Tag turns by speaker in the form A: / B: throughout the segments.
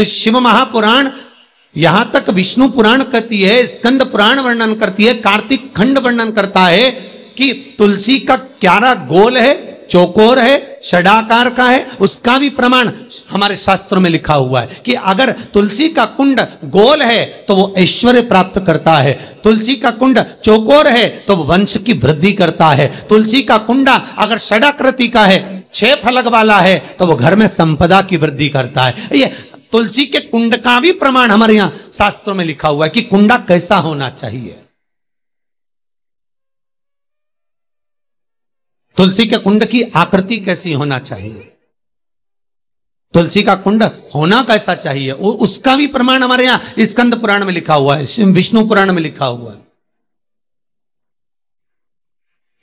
A: शिव महापुराण, यहां तक विष्णु पुराण कहती है, स्कंद पुराण वर्णन करती है, कार्तिक खंड वर्णन करता है कि तुलसी का क्यारा गोल है, चौकोर है, षडाकार का है। उसका भी प्रमाण हमारे शास्त्रों में लिखा हुआ है कि अगर तुलसी का कुंड गोल है तो वो ऐश्वर्य प्राप्त करता है, तुलसी का कुंड चौकोर है तो वो वंश की वृद्धि करता है, तुलसी का कुंडा अगर षडाकृति का है, 6 फलक वाला है, तो वो घर में संपदा की वृद्धि करता है। ये तुलसी के कुंड का भी प्रमाण हमारे यहां शास्त्रों में लिखा हुआ है कि कुंडा कैसा होना चाहिए। तुलसी के कुंड की आकृति कैसी होना चाहिए, तुलसी का कुंड होना कैसा चाहिए, उसका भी प्रमाण हमारे यहां स्कंद पुराण में लिखा हुआ है, विष्णु पुराण में लिखा हुआ है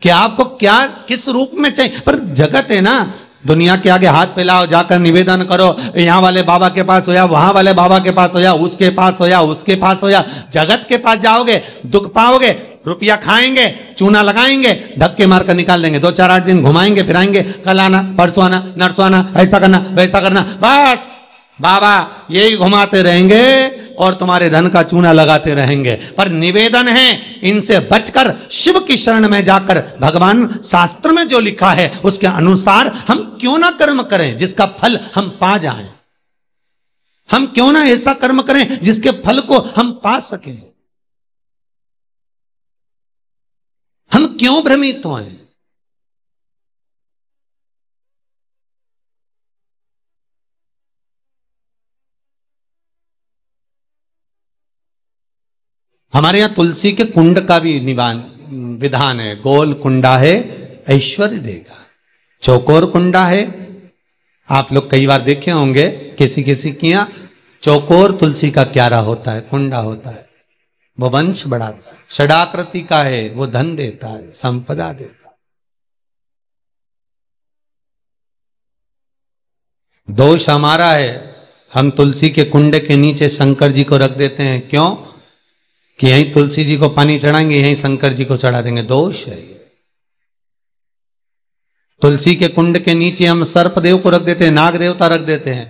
A: कि आपको क्या किस रूप में चाहिए। पर जगत है ना, दुनिया के आगे हाथ फैलाओ, जाकर निवेदन करो, यहां वाले बाबा के पास हो या वहां वाले बाबा के पास हो या उसके पास हो या उसके पास हो या जगत के पास जाओगे, दुख पाओगे, रुपया खाएंगे, चूना लगाएंगे, धक्के मारकर निकाल देंगे, 2-4-8 दिन घुमाएंगे फिराएंगे, कल आना, परसों आना, नरसों आना, ऐसा करना वैसा करना, बस बाबा यही घुमाते रहेंगे और तुम्हारे धन का चूना लगाते रहेंगे। पर निवेदन है, इनसे बचकर शिव की शरण में जाकर भगवान शास्त्र में जो लिखा है उसके अनुसार हम क्यों ना कर्म करें जिसका फल हम पा जाएं। हम क्यों ना ऐसा कर्म करें जिसके फल को हम पा सकें। हम क्यों भ्रमित हों। हमारे यहां तुलसी के कुंड का भी विधान है। गोल कुंडा है ऐश्वर्य देगा, चौकोर कुंडा है, आप लोग कई बार देखे होंगे किसी किसी के यहां चौकोर तुलसी का क्यारा होता है, कुंडा होता है, वो वंश बढ़ाता है। षडाकृति का है, वो धन देता है, संपदा देता है। दोष हमारा है, हम तुलसी के कुंड के नीचे शंकर जी को रख देते हैं। क्यों? कि यहीं तुलसी जी को पानी चढ़ाएंगे, यहीं शंकर जी को चढ़ा देंगे। दोष है। तुलसी के कुंड के नीचे हम सर्पदेव को रख देते हैं, नाग देवता रख देते हैं,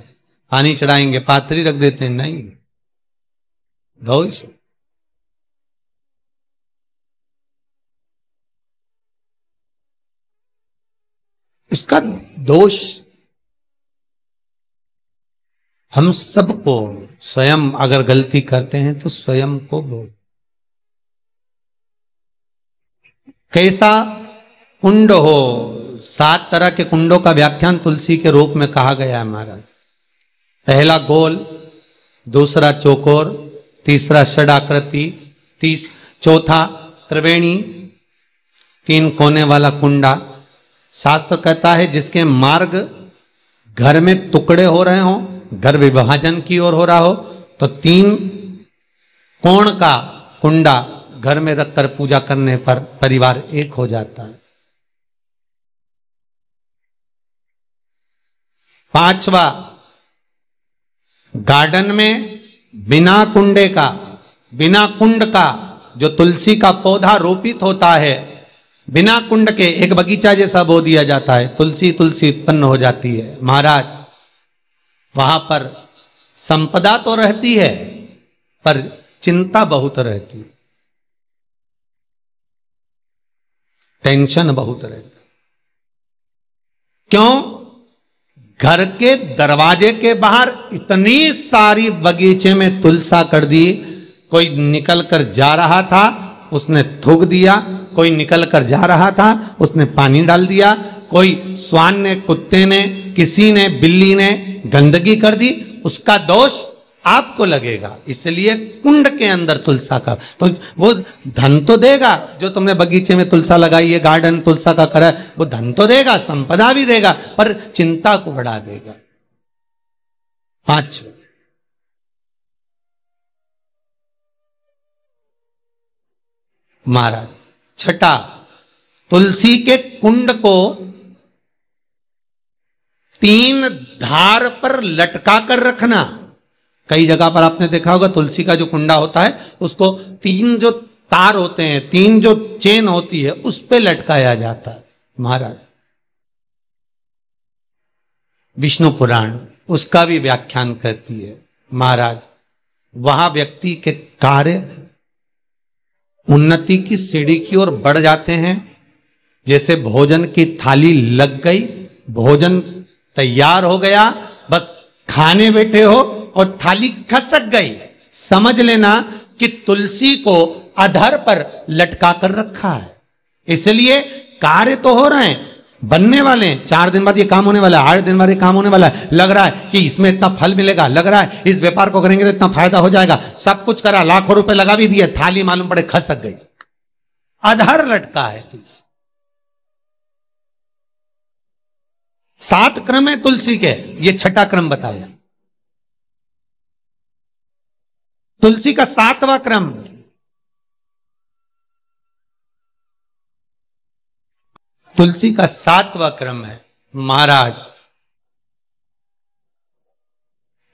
A: पानी चढ़ाएंगे, पात्री रख देते हैं, नहीं, दोष। इसका दोष हम सबको, स्वयं अगर गलती करते हैं तो स्वयं को भोग। कैसा कुंड हो, 7 तरह के कुंडों का व्याख्यान तुलसी के रूप में कहा गया है महाराज। पहला गोल, दूसरा चौकोर, तीसरा षडाकृति, चौथा त्रिवेणी, 3 कोने वाला कुंडा। शास्त्र कहता है जिसके मार्ग घर में टुकड़े हो रहे हों, घर विभाजन की ओर हो रहा हो, तो 3 कोण का कुंडा घर में रखकर पूजा करने पर परिवार एक हो जाता है। 5वां, गार्डन में बिना कुंडे का, बिना कुंड का जो तुलसी का पौधा रोपित होता है, बिना कुंड के एक बगीचा जैसा बो दिया जाता है, तुलसी तुलसी उत्पन्न हो जाती है। महाराज वहां पर संपदा तो रहती है पर चिंता बहुत रहती है, टेंशन बहुत रहता। क्यों? घर के दरवाजे के बाहर इतनी सारी बगीचे में तुलसा कर दी। कोई निकल कर जा रहा था, उसने थूक दिया, कोई निकल कर जा रहा था, उसने पानी डाल दिया, कोई श्वान ने, कुत्ते ने, किसी ने, बिल्ली ने गंदगी कर दी, उसका दोष आपको लगेगा। इसलिए कुंड के अंदर तुलसा का, तो वो धन तो देगा, जो तुमने बगीचे में तुलसा लगाई है, गार्डन तुलसा का करा, वो धन तो देगा, संपदा भी देगा, पर चिंता को बढ़ा देगा। 5, महाराज 6, तुलसी के कुंड को 3 धार पर लटका कर रखना। कई जगह पर आपने देखा होगा तुलसी का जो कुंडा होता है उसको 3 जो तार होते हैं, 3 जो चेन होती है, उस पे लटकाया जाता है। महाराज विष्णु पुराण उसका भी व्याख्यान करती है। महाराज वहां व्यक्ति के कार्य उन्नति की सीढ़ी की ओर बढ़ जाते हैं। जैसे भोजन की थाली लग गई, भोजन तैयार हो गया, बस खाने बैठे हो और थाली खसक गई, समझ लेना कि तुलसी को अधर पर लटका कर रखा है। इसलिए कार्य तो हो रहे हैं, बनने वाले हैं, 4 दिन बाद ये काम होने वाला है, 8 दिन बाद ये काम होने वाला है, लग रहा है कि इसमें इतना फल मिलेगा, लग रहा है इस व्यापार को करेंगे तो इतना फायदा हो जाएगा, सब कुछ करा, लाखों रुपए लगा भी दिए, थाली मालूम पड़े खसक गई, अधर लटका है तुलसी। 7 क्रम है तुलसी के, ये 6ठा क्रम बताया। तुलसी का 7वां क्रम, तुलसी का 7वां क्रम है महाराज,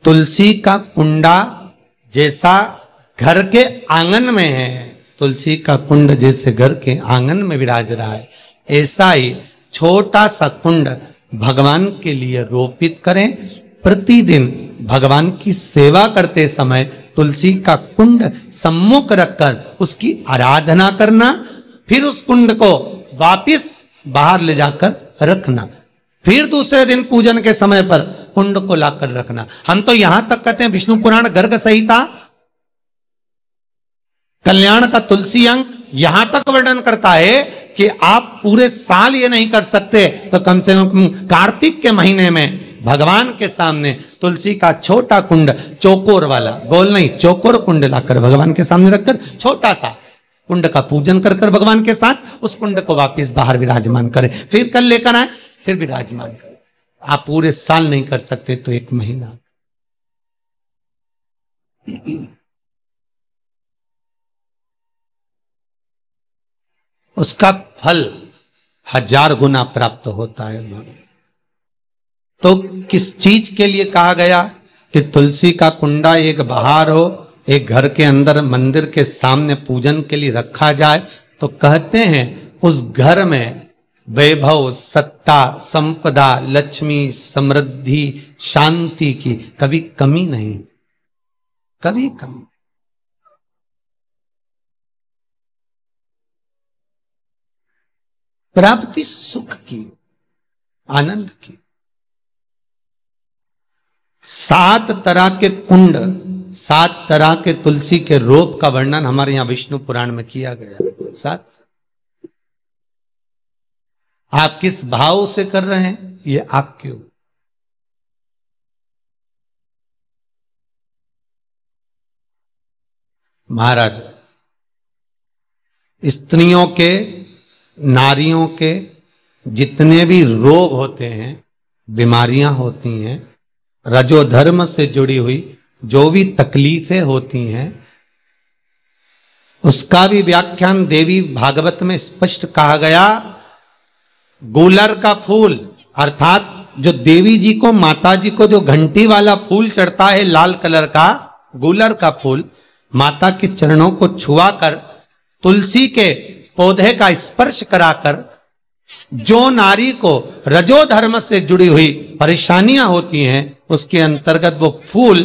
A: तुलसी का कुंडा जैसा घर के आंगन में है, तुलसी का कुंड जैसे घर के आंगन में विराज रहा है, ऐसा ही छोटा सा कुंड भगवान के लिए रोपित करें। प्रतिदिन भगवान की सेवा करते समय तुलसी का कुंड सम्मुख रखकर उसकी आराधना करना, फिर उस कुंड को वापिस बाहर ले जाकर रखना, फिर दूसरे दिन पूजन के समय पर कुंड को लाकर रखना। हम तो यहां तक कहते हैं विष्णु पुराण गर्ग संहिता कल्याण का तुलसी अंक यहां तक वर्णन करता है कि आप पूरे साल ये नहीं कर सकते तो कम से कम कार्तिक के महीने में भगवान के सामने तुलसी का छोटा कुंड, चौकोर वाला, गोल नहीं, चौकोर कुंड लाकर भगवान के सामने रखकर छोटा सा कुंड का पूजन कर कर भगवान के साथ उस कुंड को वापस बाहर विराजमान करें, फिर कल लेकर आए, फिर विराजमान करें। आप पूरे साल नहीं कर सकते तो 1 महीना। उसका फल 1000 गुना प्राप्त होता है। तो किस चीज के लिए कहा गया कि तुलसी का कुंडा एक बाहर हो, एक घर के अंदर मंदिर के सामने पूजन के लिए रखा जाए? तो कहते हैं उस घर में वैभव, सत्ता, संपदा, लक्ष्मी, समृद्धि, शांति की कभी कमी नहीं, कभी कमी। प्राप्ति सुख की, आनंद की। 7 तरह के कुंड, 7 तरह के तुलसी के रोप का वर्णन हमारे यहां विष्णु पुराण में किया गया। 7। आप किस भाव से कर रहे हैं ये आपके ऊपर। महाराज, स्त्रियों के, नारियों के जितने भी रोग होते हैं, बीमारियां होती हैं, रजोधर्म से जुड़ी हुई जो भी तकलीफें होती हैं, उसका भी व्याख्यान देवी भागवत में स्पष्ट कहा गया। गूलर का फूल, अर्थात जो देवी जी को, माता जी को जो घंटी वाला फूल चढ़ता है लाल कलर का, गूलर का फूल, माता के चरणों को छुआकर तुलसी के पौधे का स्पर्श कराकर जो नारी को रजोधर्म से जुड़ी हुई परेशानियां होती हैं, उसके अंतर्गत वो फूल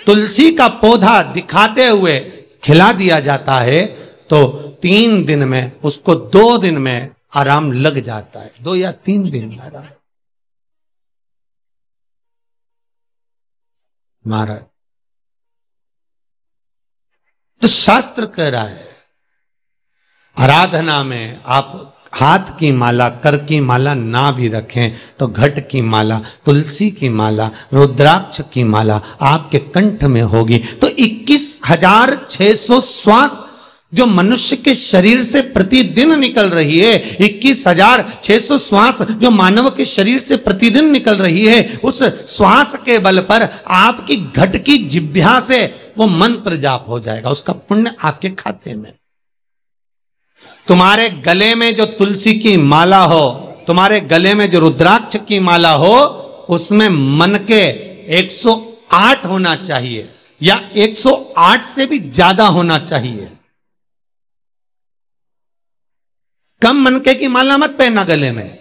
A: तुलसी का पौधा दिखाते हुए खिला दिया जाता है, तो 3 दिन में उसको 2 दिन में आराम लग जाता है। 2 या 3 दिन में आराम। महाराज, तो शास्त्र कह रहा है आराधना में आप हाथ की माला, कर की माला ना भी रखें तो घट की माला, तुलसी की माला, रुद्राक्ष की माला आपके कंठ में होगी, तो 21,600 श्वास जो मनुष्य के शरीर से प्रतिदिन निकल रही है, 21,600 श्वास जो मानव के शरीर से प्रतिदिन निकल रही है, उस श्वास के बल पर आपकी घट की जिह्वा से वो मंत्र जाप हो जाएगा, उसका पुण्य आपके खाते में। तुम्हारे गले में जो तुलसी की माला हो, तुम्हारे गले में जो रुद्राक्ष की माला हो, उसमें मन के 108 होना चाहिए या 108 से भी ज्यादा होना चाहिए। कम मनके की माला मत पहनना गले में।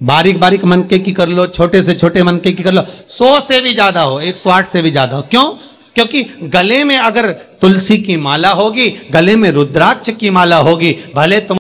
A: बारीक बारीक मनके की कर लो, छोटे से छोटे मनके की कर लो, 100 से भी ज्यादा हो, 108 से भी ज्यादा हो। क्यों? क्योंकि गले में अगर तुलसी की माला होगी, गले में रुद्राक्ष की माला होगी, भले तुम